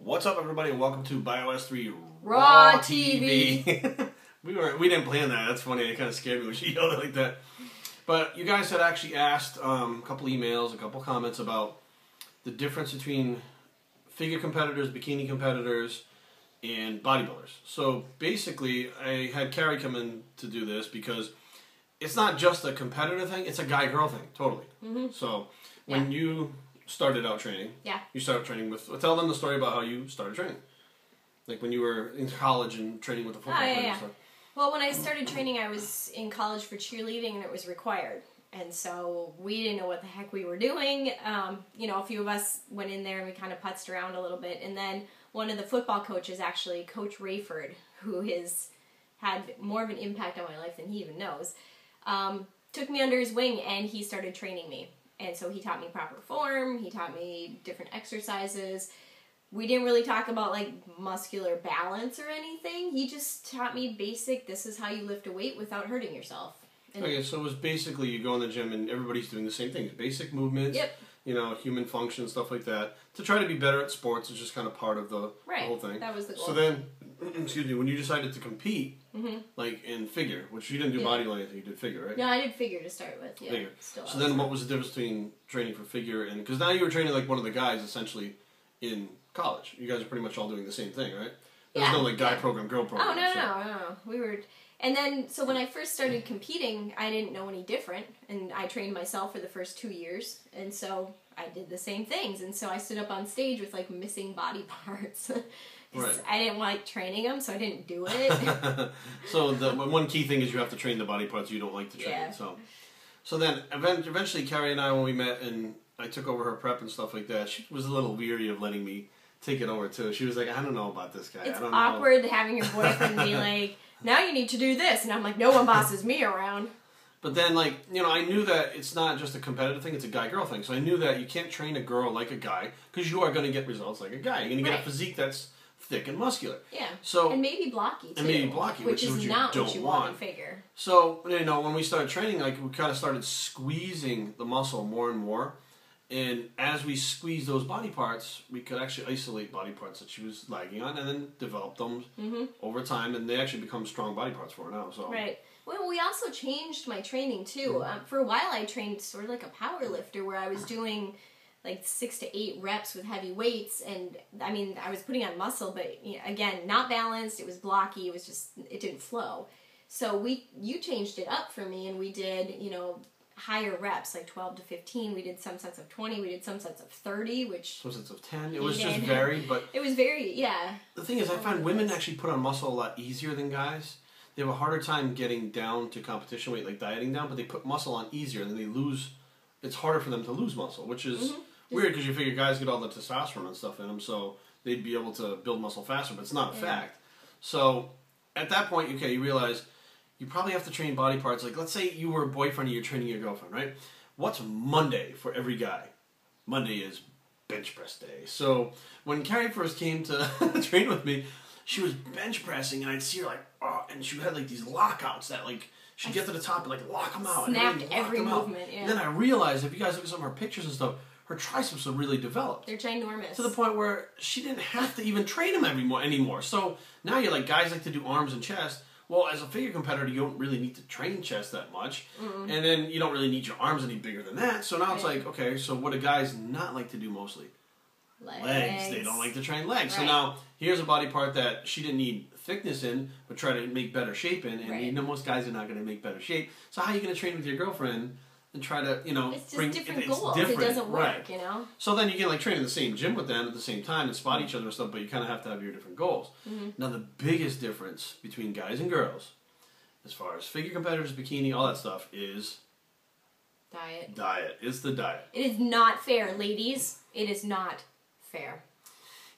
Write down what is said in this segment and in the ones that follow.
What's up, everybody, and welcome to BioS3 Raw TV. we didn't plan that. That's funny. It kind of scared me when she yelled it like that. But you guys had actually asked a couple emails, a couple comments about the difference between figure competitors, bikini competitors, and bodybuilders. So basically, I had Carrie come in to do this because it's not just a competitor thing; it's a guy-girl thing, totally. Mm-hmm. So when you started out training, you started training with. Tell them the story about how you started training, like when you were in college and training with the football players and stuff. Well, when I started training, I was in college for cheerleading, and it was required. And so we didn't know what the heck we were doing. You know, a few of us went in there and we kind of putzed around a little bit. And then one of the football coaches, actually, Coach Rayford, who has had more of an impact on my life than he even knows, took me under his wing and he started training me. And so he taught me proper form, he taught me different exercises. We didn't really talk about, like, muscular balance or anything. He just taught me basic, this is how you lift a weight without hurting yourself. And okay, so it was basically you go in the gym and everybody's doing the same things. Basic movements, you know, human function, stuff like that. To try to be better at sports is just kind of part of the whole thing. That was the goal. So then, excuse me, when you decided to compete, like in figure, which you didn't do body or anything, you did figure, right? No, I did figure to start with, Figure. So then what was the difference between training for figure and... Because now you were training like one of the guys, essentially, in college. You guys are pretty much all doing the same thing, right? There's no, like, guy program, girl program. Oh, no. We were... And then, so when I first started competing, I didn't know any different, and I trained myself for the first 2 years, and so I did the same things, and so I stood up on stage with, like, missing body parts. Right. I didn't like training them, so I didn't do it. So the one key thing is you have to train the body parts you don't like to train. Yeah. So then, eventually, Carrie and I, when we met, and I took over her prep and stuff like that, she was a little weary of letting me take it over, too. She was like, I don't know about this guy. It's I don't know. awkward having your boyfriend be like... Now you need to do this. And I'm like, no one bosses me around. But then, like, you know, I knew that it's not just a competitive thing, it's a guy-girl thing. So I knew that you can't train a girl like a guy, because you are going to get results like a guy. You're going to get a physique that's thick and muscular. Yeah. So, and maybe blocky, too. And maybe blocky, which is what you not don't what you want in figure. So, you know, when we started training, like, we kind of started squeezing the muscle more and more. And as we squeezed those body parts, we could actually isolate body parts that she was lagging on and then develop them over time. And they actually become strong body parts for her now. So. Right. Well, we also changed my training, too. For a while, I trained sort of like a power lifter where I was doing like 6 to 8 reps with heavy weights. And, I mean, I was putting on muscle, but, you know, again, not balanced. It was blocky. It was just, it didn't flow. So you changed it up for me, and we did, you know, higher reps, like 12 to 15. We did some sets of 20. We did some sets of 30, which... Some sets of 10. It was just varied, but... It was very, The thing is, I find women actually put on muscle a lot easier than guys. They have a harder time getting down to competition weight, like dieting down, but they put muscle on easier, and then they lose... It's harder for them to lose muscle, which is weird, because you figure guys get all the testosterone and stuff in them, so they'd be able to build muscle faster, but it's not a fact. So, at that point, okay, you realize... You probably have to train body parts. Like, let's say you were a boyfriend and you're training your girlfriend, right? What's Monday for every guy? Monday is bench press day. So when Carrie first came to train with me, she was bench pressing, and I'd see her like, oh, and she had like these lockouts that like she'd get to the top and like lock them out. Snapped and every movement. Yeah. And then I realized, if you guys look at some of her pictures and stuff, her triceps are really developed. They're ginormous. To the point where she didn't have to even train them anymore. So now you're like, guys like to do arms and chest. Well, as a figure competitor, you don't really need to train chest that much. And then you don't really need your arms any bigger than that. So now it's like, okay, so what do guys not like to do mostly? Legs. They don't like to train legs. Right. So now, here's a body part that she didn't need thickness in, but try to make better shape in. And you know most guys are not going to make better shape. So how are you going to train with your girlfriend and try to, you know... It's just different goals. It doesn't work, you know? So then you can, like, train in the same gym with them at the same time and spot each other and stuff, but you kind of have to have your different goals. Now, the biggest difference between guys and girls, as far as figure competitors, bikini, all that stuff, is... Diet. Diet. It's the diet. It is not fair, ladies. It is not fair.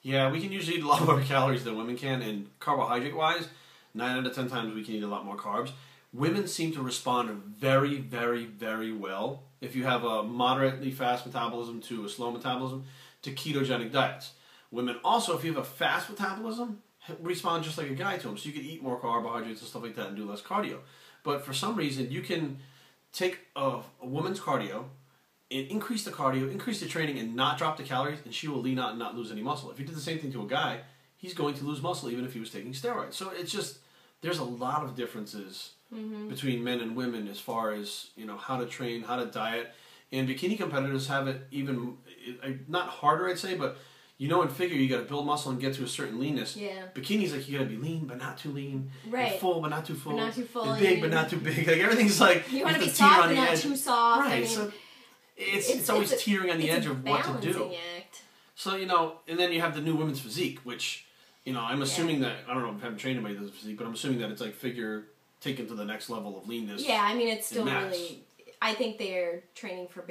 Yeah, we can usually eat a lot more calories than women can, and carbohydrate-wise, 9 out of 10 times we can eat a lot more carbs. Women seem to respond very, very, very well if you have a moderately fast metabolism to a slow metabolism to ketogenic diets. Women also, if you have a fast metabolism, respond just like a guy to them. So you can eat more carbohydrates and stuff like that and do less cardio. But for some reason, you can take a woman's cardio and increase the cardio, increase the training, and not drop the calories, and she will lean out and not lose any muscle. If you did the same thing to a guy, he's going to lose muscle even if he was taking steroids. So it's just, there's a lot of differences between men and women as far as, you know, how to train, how to diet. And bikini competitors have it even, not harder I'd say, but you know in figure you got to build muscle and get to a certain leanness. Yeah. Bikini's like you got to be lean but not too lean. Right. And full but not too full. But not too full. And big but not too big. Like everything's like you want to be soft but not too soft. Right. I mean, so it's always teetering on the edge of what to do. Act. So, you know, and then you have the new women's physique, which, you know, I'm assuming that, I don't know if I haven't trained anybody with this physique, but I'm assuming that it's like figure taken to the next level of leanness. Yeah, I mean, it's still really, I think they're training for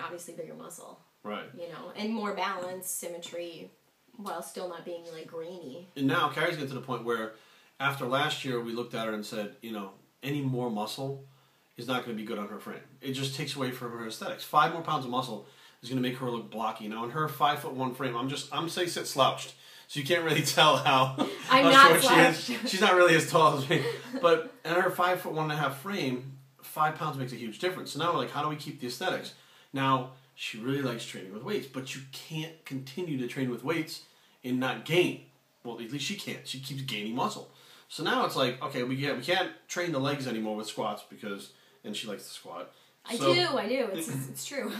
obviously bigger muscle. Right. You know, and more balance, symmetry, while still not being like grainy. And now Carrie's getting to the point where after last year we looked at her and said, you know, any more muscle is not going to be good on her frame. It just takes away from her aesthetics. 5 more pounds of muscle is going to make her look blocky. Now in her 5'1" frame, I'm say sit slouched, so you can't really tell how short she is. She's not really as tall as me, but in her 5'1.5" frame, 5 pounds makes a huge difference. So now we're like, how do we keep the aesthetics? Now she really likes training with weights, but you can't continue to train with weights and not gain. Well, at least she can't. She keeps gaining muscle. So now it's like, okay, we can't train the legs anymore with squats and she likes to squat. I do. It's true.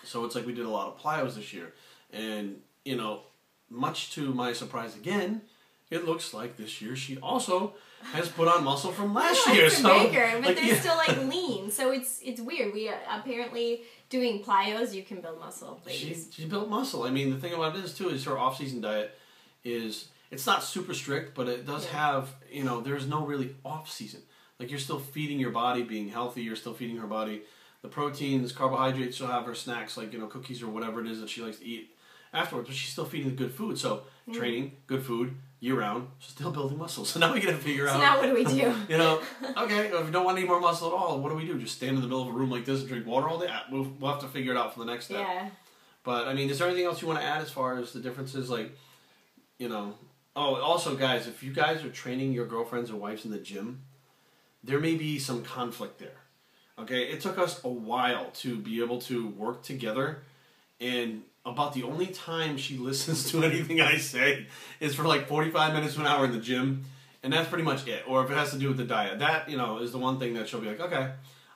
So it's like we did a lot of plyos this year. And, you know, much to my surprise again, it looks like this year she also has put on muscle from last year. So bigger, but they're still like lean. So it's weird. We apparently doing plyos, you can build muscle. She built muscle. I mean, the thing about it is her off-season diet is, it's not super strict, but it does have, you know, there's no really off-season. Like, you're still feeding your body being healthy. You're still feeding her body the proteins, carbohydrates. She'll have her snacks, like, you know, cookies or whatever it is that she likes to eat afterwards. But she's still feeding the good food. So, training, good food, year-round, still building muscle. So now we got to figure out. So now what do we do? You know, okay, if you don't want any more muscle at all, what do we do? Just stand in the middle of a room like this and drink water all day? We'll have to figure it out for the next step. Yeah. But, I mean, is there anything else you want to add as far as the differences? Like, you know... Oh, also, guys, if you guys are training your girlfriends or wives in the gym, there may be some conflict there. Okay? It took us a while to be able to work together, and about the only time she listens to anything I say is for like 45 minutes to an hour in the gym, and that's pretty much it. Or if it has to do with the diet. That, you know, is the one thing that she'll be like, okay,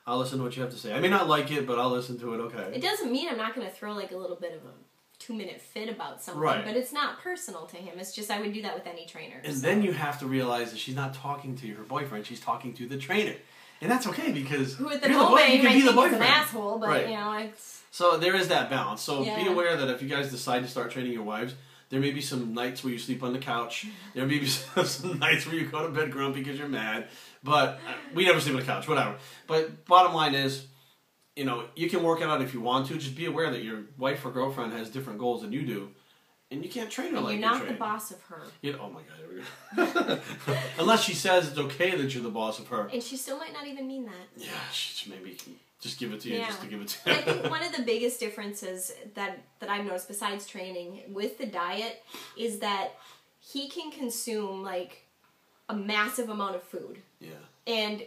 I'll listen to what you have to say. I may not like it, but I'll listen to it, okay. It doesn't mean I'm not going to throw like a little bit of a 2-minute fit about something, right. But it's not personal to him. It's just I would do that with any trainer. And then you have to realize that she's not talking to her boyfriend; she's talking to the trainer, and that's okay because who at the moment you might think he's an asshole, but right. You know it's. So there is that balance. So be aware that if you guys decide to start training your wives, there may be some nights where you sleep on the couch. There may be some nights where you go to bed grumpy because you're mad. But we never sleep on the couch, whatever. But bottom line is, you know, you can work it out if you want to. Just be aware that your wife or girlfriend has different goals than you do. And you can't train her like you're not the boss of her. Oh my God, here we go. Unless she says it's okay that you're the boss of her. And she still might not even mean that. Yeah, she maybe just give it to you just to give it to you. I think one of the biggest differences that I've noticed besides training with the diet is that he can consume like a massive amount of food. Yeah. And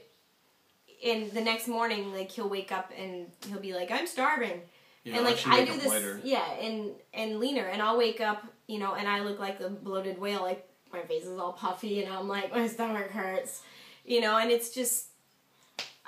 the next morning, like, he'll wake up and he'll be like, I'm starving. Yeah, and, like, I do this, lighter. and leaner. And I'll wake up, you know, and I look like a bloated whale. Like, my face is all puffy, and I'm like, my stomach hurts. You know, and it's just,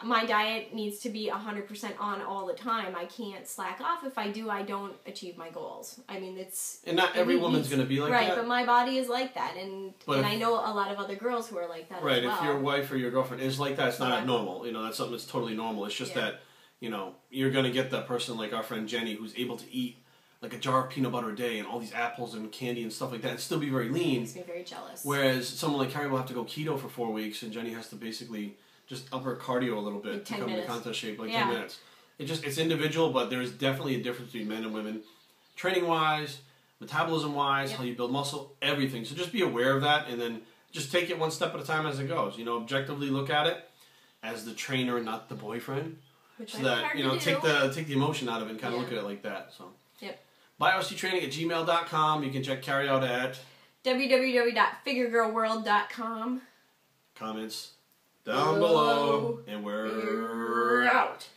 my diet needs to be 100% on all the time. I can't slack off. If I do, I don't achieve my goals. I mean, it's... And not every woman's going to be like that. Right, but my body is like that. And I know a lot of other girls who are like that as well. Right, if your wife or your girlfriend is like that, it's not abnormal. You know, that's something that's totally normal. It's just that, you know, you're going to get that person like our friend Jenny who's able to eat like a jar of peanut butter a day and all these apples and candy and stuff like that and still be very lean. Makes me very jealous. Whereas someone like Carrie will have to go keto for 4 weeks and Jenny has to basically... just up her cardio a little bit to come into contest shape, like 10 minutes. It's individual, but there's definitely a difference between men and women. Training-wise, metabolism-wise, how you build muscle, everything. So just be aware of that, and then just take it one step at a time as it goes. You know, objectively look at it as the trainer, not the boyfriend. Which so that, you know, take the emotion out of it and kind of look at it like that. So, bioctraining@gmail.com. You can check Carrie out at www.figuregirlworld.com. Comments down below, and we're out.